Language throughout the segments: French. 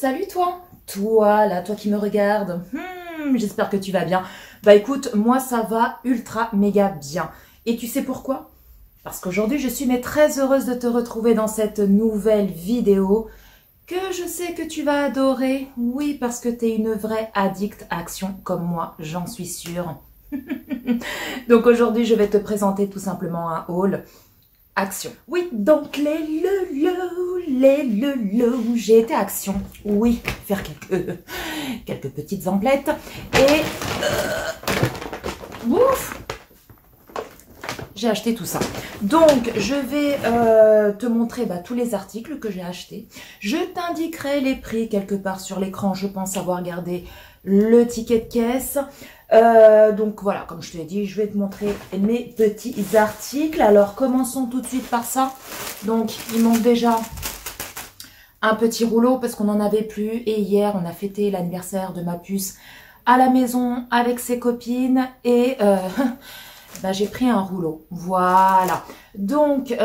salut toi. Toi, là, toi qui me regardes. J'espère que tu vas bien. Bah écoute, moi ça va ultra méga bien. Et tu sais pourquoi? Parce qu'aujourd'hui je suis très heureuse de te retrouver dans cette nouvelle vidéo que je sais que tu vas adorer. Oui, parce que tu es une vraie addict à action comme moi, j'en suis sûre. Donc aujourd'hui je vais te présenter tout simplement un haul action. Oui, donc j'ai été action. Oui, faire quelques petites emplettes. Et ouf, j'ai acheté tout ça. Donc, je vais te montrer tous les articles que j'ai achetés. Je t'indiquerai les prix quelque part sur l'écran. Je pense avoir gardé le ticket de caisse. Donc voilà, comme je te l'ai dit, je vais te montrer mes petits articles. Alors, commençons tout de suite par ça. Donc, il manque déjà un petit rouleau parce qu'on n'en avait plus. Et hier, on a fêté l'anniversaire de ma puce à la maison avec ses copines. Et j'ai pris un rouleau. Voilà. Donc,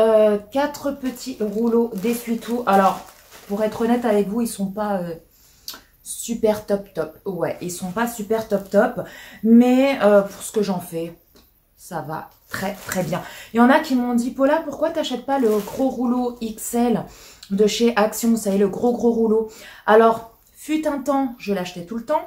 4 petits rouleaux d'essuie-tout. Alors, pour être honnête avec vous, ils sont pas super top. Ouais, ils sont pas super top. Mais pour ce que j'en fais, ça va très bien. Il y en a qui m'ont dit, Paula, pourquoi t'achètes pas le gros rouleau XL de chez Action? Vous savez, le gros rouleau. Alors, fut un temps, je l'achetais tout le temps.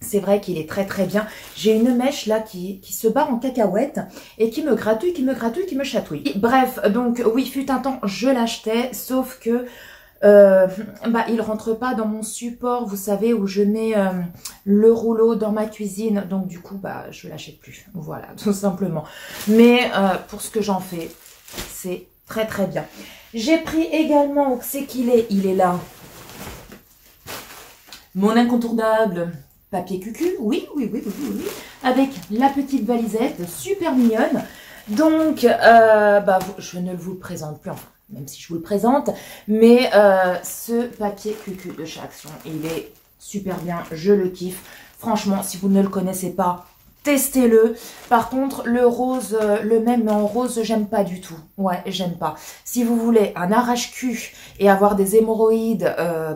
C'est vrai qu'il est très bien. J'ai une mèche là qui se barre en cacahuète et qui me gratouille, qui me chatouille. Bref, donc oui, fut un temps, je l'achetais, sauf que il rentre pas dans mon support, vous savez, où je mets le rouleau dans ma cuisine. Donc du coup, je l'achète plus. Voilà, tout simplement. Mais pour ce que j'en fais, c'est très bien. J'ai pris également, où c'est qu'il est? Il est là. Mon incontournable papier cucu, oui, avec la petite valisette, super mignonne. Donc, je ne vous le présente plus, enfin, même si je vous le présente, mais ce papier cucu de chez Action, il est super bien, je le kiffe. Franchement, si vous ne le connaissez pas, testez-le. Par contre, le rose, le même, mais en rose, j'aime pas du tout. Ouais, j'aime pas. Si vous voulez un arrache-cul et avoir des hémorroïdes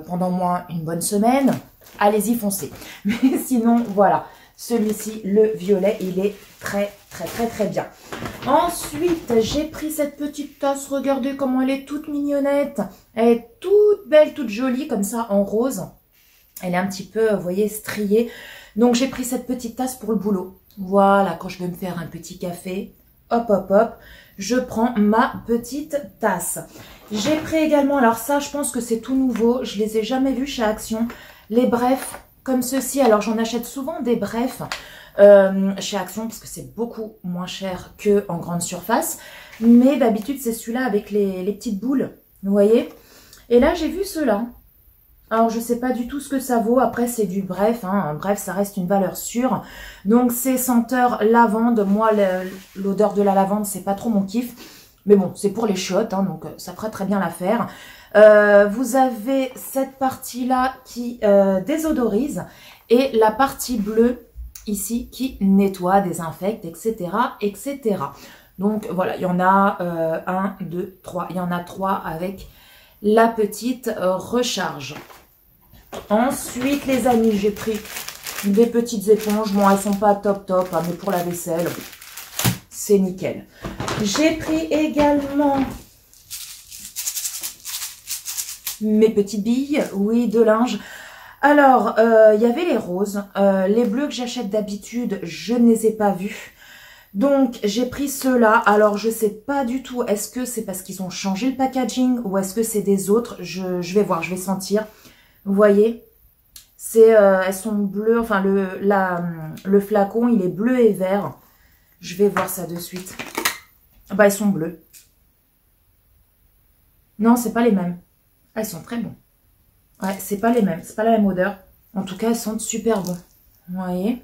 pendant moins une bonne semaine, allez-y, foncez. Mais sinon, voilà. Celui-ci, le violet, il est très bien. Ensuite, j'ai pris cette petite tasse. Regardez comment elle est toute mignonnette. Elle est toute belle, toute jolie, comme ça, en rose. Elle est un petit peu, vous voyez, striée. Donc, j'ai pris cette petite tasse pour le boulot. Voilà, quand je veux me faire un petit café, hop, je prends ma petite tasse. J'ai pris également, alors ça, je pense que c'est tout nouveau. Je les ai jamais vus chez Action. Les brefs comme ceci. Alors, j'en achète souvent des brefs chez Action parce que c'est beaucoup moins cher qu'en grande surface. Mais d'habitude, c'est celui-là avec les petites boules. Vous voyez? Et là, j'ai vu ceux-là. Alors, je sais pas du tout ce que ça vaut. Après, c'est du bref. Hein. Bref, ça reste une valeur sûre. Donc, c'est senteur lavande. Moi, l'odeur de la lavande, c'est pas trop mon kiff. Mais bon, c'est pour les chiottes. Hein, donc, ça ferait très bien l'affaire. Vous avez cette partie-là qui désodorise. Et la partie bleue, ici, qui nettoie, désinfecte, etc. Donc, voilà, il y en a 1, 2, 3. Il y en a 3 avec la petite recharge. Ensuite, les amis, j'ai pris des petites éponges. Bon, elles sont pas top, hein, mais pour la vaisselle, c'est nickel. J'ai pris également mes petites billes, oui, de linge. Alors, il y avait les roses. Les bleus que j'achète d'habitude, je ne les ai pas vus. Donc, j'ai pris ceux-là. Alors, je sais pas du tout. Est-ce que c'est parce qu'ils ont changé le packaging ou est-ce que c'est des autres? Je vais voir, je vais sentir. Vous voyez, elles sont bleues. Enfin, le flacon, il est bleu et vert. Je vais voir ça de suite. Ils sont bleus. Non, c'est pas les mêmes. Elles sont très bons. Ouais, c'est pas les mêmes. C'est pas la même odeur. En tout cas, elles sont super bons. Vous voyez?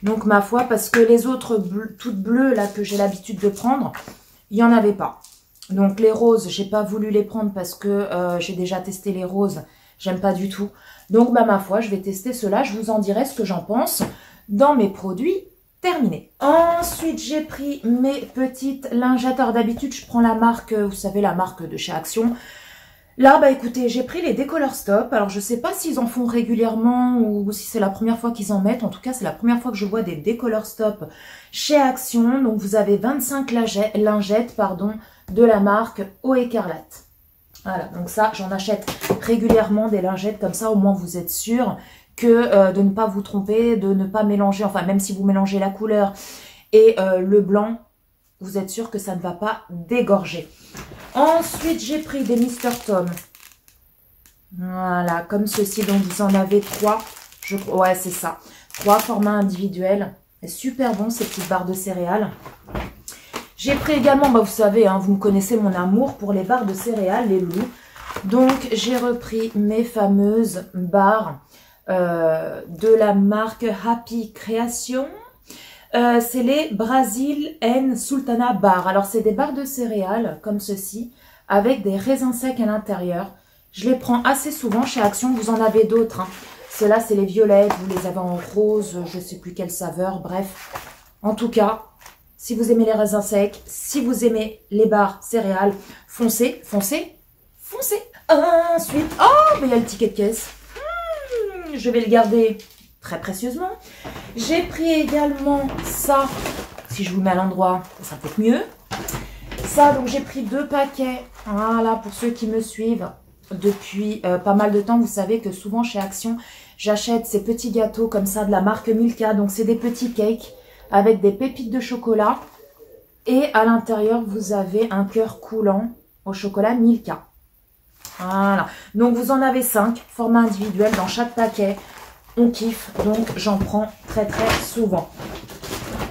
Donc, ma foi, parce que les autres toutes bleues, là, que j'ai l'habitude de prendre, il n'y en avait pas. Donc, les roses, j'ai pas voulu les prendre parce que j'ai déjà testé les roses. J'aime pas du tout. Donc, ma foi, je vais tester ceux-là. Je vous en dirai ce que j'en pense dans mes produits terminés. Ensuite, j'ai pris mes petites lingettes. Alors, d'habitude, je prends la marque, vous savez, la marque de chez Action. Là, bah écoutez, j'ai pris les Décolor Stop. Alors, je sais pas s'ils en font régulièrement ou si c'est la première fois qu'ils en mettent. En tout cas, c'est la première fois que je vois des Décolor Stop chez Action. Donc, vous avez 25 lingettes, pardon, de la marque Eau Écarlate. Voilà, donc ça, j'en achète régulièrement des lingettes comme ça. Au moins, vous êtes sûr que de ne pas vous tromper, de ne pas mélanger. Enfin, même si vous mélangez la couleur et le blanc, vous êtes sûr que ça ne va pas dégorger. Ensuite, j'ai pris des Mr. Tom. Voilà, comme ceci. Donc, vous en avez 3. Ouais, c'est ça. 3 formats individuels. C'est super bon, ces petites barres de céréales. J'ai pris également, bah, vous savez, hein, vous me connaissez mon amour pour les barres de céréales, les loulous. Donc, j'ai repris mes fameuses barres de la marque Happy Creation. C'est les Brazil and Sultana Bar. Alors, c'est des barres de céréales comme ceci, avec des raisins secs à l'intérieur. Je les prends assez souvent chez Action. Vous en avez d'autres. Hein. Ceux-là, c'est les violettes. Vous les avez en rose, je ne sais plus quelle saveur. Bref, en tout cas, si vous aimez les raisins secs, si vous aimez les barres céréales, foncez, foncez, foncez. Ensuite, oh, mais il y a le ticket de caisse. Je vais le garder très précieusement. J'ai pris également ça, si je vous mets à l'endroit, ça peut être mieux. Ça, donc j'ai pris 2 paquets, voilà, pour ceux qui me suivent depuis pas mal de temps. Vous savez que souvent chez Action, j'achète ces petits gâteaux comme ça de la marque Milka. Donc c'est des petits cakes avec des pépites de chocolat. Et à l'intérieur, vous avez un cœur coulant au chocolat Milka. Voilà, donc vous en avez 5, format individuel dans chaque paquet. On kiffe, donc j'en prends très très souvent.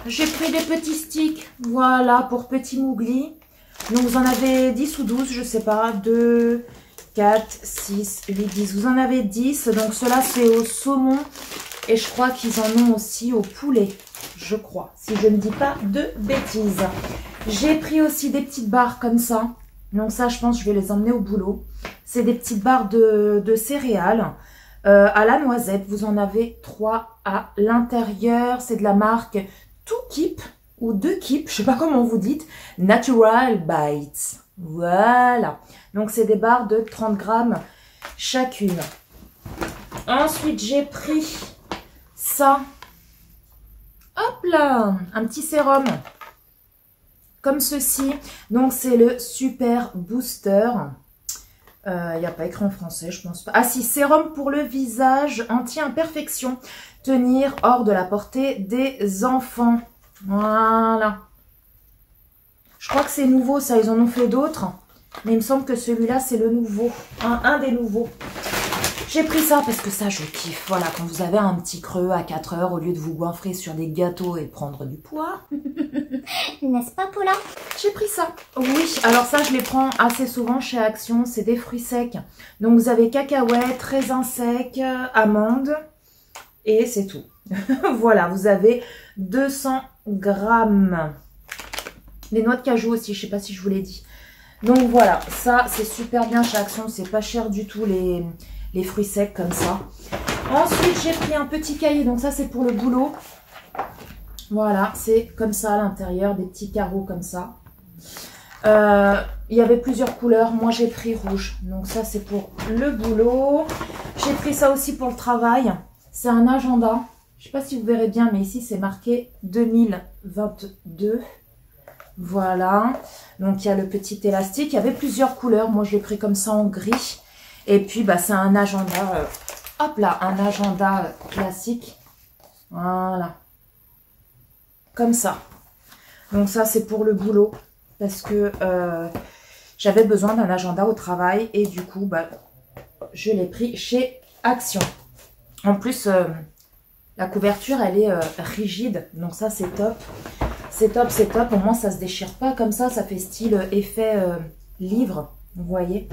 J'ai pris des petits sticks, voilà, pour petits mouglis. Donc vous en avez 10 ou 12, je sais pas, 2, 4, 6, 8, 10. Vous en avez 10, donc cela c'est au saumon. Et je crois qu'ils en ont aussi au poulet, je crois, si je ne dis pas de bêtises. J'ai pris aussi des petites barres comme ça. Donc ça, je pense que je vais les emmener au boulot. C'est des petites barres de céréales. À la noisette, vous en avez 3 à l'intérieur. C'est de la marque Two Keep ou 2 Keep, je sais pas comment vous dites. Natural Bites. Voilà. Donc, c'est des barres de 30 grammes chacune. Ensuite, j'ai pris ça. Hop là, un petit sérum. Comme ceci. Donc, c'est le Super Booster. Il n'y a pas écrit en français, je pense pas. Ah si, sérum pour le visage, anti-imperfection. Tenir hors de la portée des enfants. Voilà. Je crois que c'est nouveau, ça. Ils en ont fait d'autres. Mais il me semble que celui-là, c'est le nouveau. Un des nouveaux. J'ai pris ça parce que ça, je kiffe. Voilà, quand vous avez un petit creux à 4 heures, au lieu de vous goinfrer sur des gâteaux et prendre du poids. N'est-ce pas, Paula? J'ai pris ça. Oui, alors ça, je les prends assez souvent chez Action. C'est des fruits secs. Donc, vous avez cacahuètes, raisins secs, amandes. Et c'est tout. Voilà, vous avez 200 grammes. Les noix de cajou aussi, je sais pas si je vous l'ai dit. Donc, voilà, ça, c'est super bien chez Action. C'est pas cher du tout, les fruits secs comme ça. Ensuite, j'ai pris un petit cahier. Donc, ça, c'est pour le boulot. Voilà, c'est comme ça à l'intérieur, des petits carreaux comme ça. Il y avait plusieurs couleurs. Moi, j'ai pris rouge. Donc, ça, c'est pour le boulot. J'ai pris ça aussi pour le travail. C'est un agenda. Je ne sais pas si vous verrez bien, mais ici, c'est marqué 2022. Voilà. Donc, il y a le petit élastique. Il y avait plusieurs couleurs. Moi, je l'ai pris comme ça en gris. Et puis, bah, c'est un agenda, hop là, un agenda classique. Voilà. Comme ça. Donc ça, c'est pour le boulot. Parce que j'avais besoin d'un agenda au travail. Et du coup, bah, je l'ai pris chez Action. En plus, la couverture, elle est rigide. Donc ça, c'est top. C'est top, c'est top. Au moins, ça ne se déchire pas comme ça. Ça fait style effet livre. Vous voyez.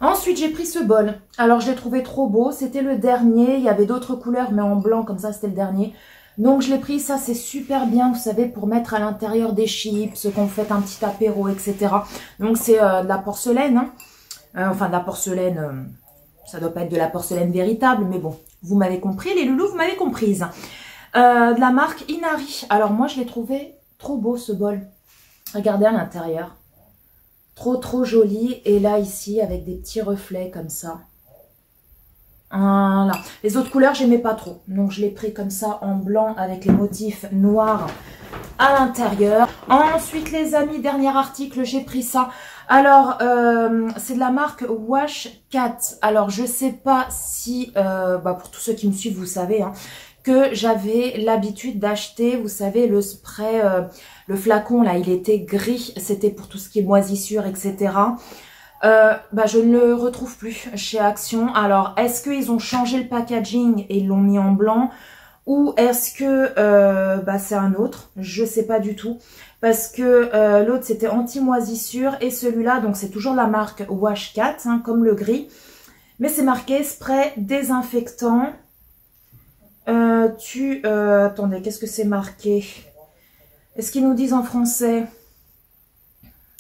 Ensuite, j'ai pris ce bol. Alors, je l'ai trouvé trop beau. C'était le dernier. Il y avait d'autres couleurs, mais en blanc, comme ça, c'était le dernier. Donc, je l'ai pris. Ça, c'est super bien, vous savez, pour mettre à l'intérieur des chips, qu'on fait un petit apéro, etc. Donc, c'est de la porcelaine. Hein. Enfin, de la porcelaine, ça doit pas être de la porcelaine véritable, mais bon, vous m'avez compris, les loulous, vous m'avez comprise. De la marque Inari. Alors, moi, je l'ai trouvé trop beau, ce bol. Regardez à l'intérieur. Trop joli. Et là, ici, avec des petits reflets comme ça. Voilà. Les autres couleurs, j'aimais pas trop. Donc, je l'ai pris comme ça en blanc avec les motifs noirs à l'intérieur. Ensuite, les amis, dernier article, j'ai pris ça. Alors, c'est de la marque Wash Cat. Alors, je sais pas si, pour tous ceux qui me suivent, vous savez, hein, que j'avais l'habitude d'acheter, vous savez, le spray, le flacon, là, il était gris. C'était pour tout ce qui est moisissure, etc. Je ne le retrouve plus chez Action. Alors, est-ce qu'ils ont changé le packaging et ils l'ont mis en blanc? Ou est-ce que c'est un autre? Je sais pas du tout. Parce que l'autre, c'était anti-moisissure. Et celui-là, donc c'est toujours la marque Wash Cat, hein, comme le gris. Mais c'est marqué spray désinfectant. Attendez, qu'est-ce que c'est marqué? Est-ce qu'ils nous disent en français?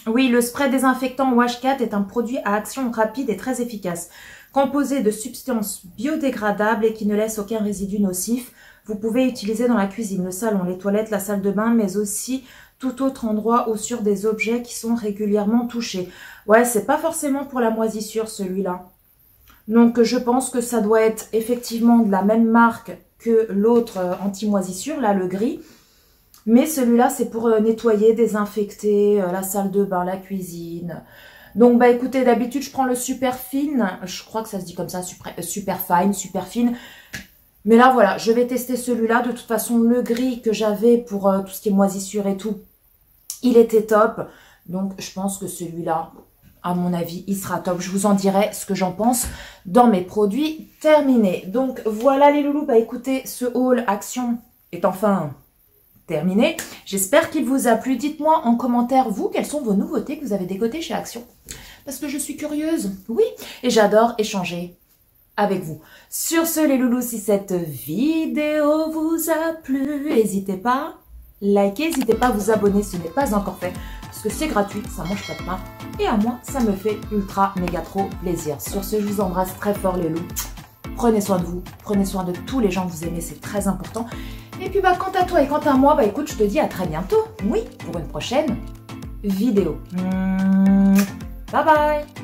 Oui, le spray désinfectant Wash Cat est un produit à action rapide et très efficace. Composé de substances biodégradables et qui ne laisse aucun résidu nocif. Vous pouvez utiliser dans la cuisine, le salon, les toilettes, la salle de bain, mais aussi tout autre endroit ou sur des objets qui sont régulièrement touchés. Ouais, c'est pas forcément pour la moisissure celui-là. Donc je pense que ça doit être effectivement de la même marque que l'autre anti-moisissure, là le gris. Mais celui-là c'est pour nettoyer, désinfecter la salle de bain, la cuisine. Donc écoutez, d'habitude je prends le super fine, je crois que ça se dit comme ça, super fine, super fine. Mais là, voilà, je vais tester celui-là. De toute façon, le gris que j'avais pour tout ce qui est moisissure et tout, il était top. Donc, je pense que celui-là, à mon avis, il sera top. Je vous en dirai ce que j'en pense dans mes produits terminés. Donc, voilà les loulous. Écoutez, ce haul Action est enfin terminé. J'espère qu'il vous a plu. Dites-moi en commentaire, vous, quelles sont vos nouveautés que vous avez décotées chez Action. Parce que je suis curieuse. Oui, et j'adore échanger avec vous. Sur ce les loulous, si cette vidéo vous a plu, n'hésitez pas à liker, n'hésitez pas à vous abonner, ce n'est pas encore fait, parce que c'est gratuit, ça mange pas de pain, et à moi, ça me fait ultra méga trop plaisir. Sur ce, je vous embrasse très fort les loups, prenez soin de vous, prenez soin de tous les gens que vous aimez, c'est très important. Et puis quant à toi et quant à moi, écoute, je te dis à très bientôt, oui, pour une prochaine vidéo. Bye bye.